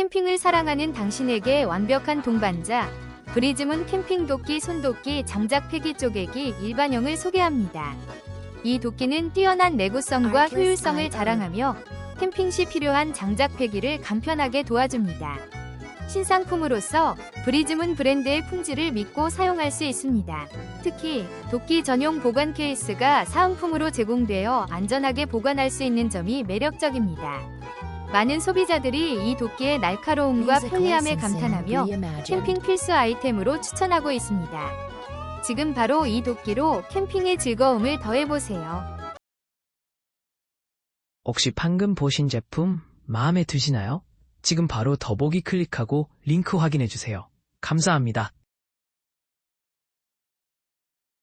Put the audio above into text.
캠핑을 사랑하는 당신에게 완벽한 동반자, 브리즈문 캠핑 도끼 손도끼 장작 폐기 쪼개기 일반형을 소개합니다. 이 도끼는 뛰어난 내구성과 효율성을 자랑하며 캠핑 시 필요한 장작 폐기를 간편하게 도와줍니다. 신상품으로서 브리즈문 브랜드의 품질을 믿고 사용할 수 있습니다. 특히 도끼 전용 보관 케이스가 사은품으로 제공되어 안전하게 보관할 수 있는 점이 매력적입니다. 많은 소비자들이 이 도끼의 날카로움과 편리함에 감탄하며 캠핑 필수 아이템으로 추천하고 있습니다. 지금 바로 이 도끼로 캠핑의 즐거움을 더해보세요. 혹시 방금 보신 제품 마음에 드시나요? 지금 바로 더보기 클릭하고 링크 확인해주세요. 감사합니다.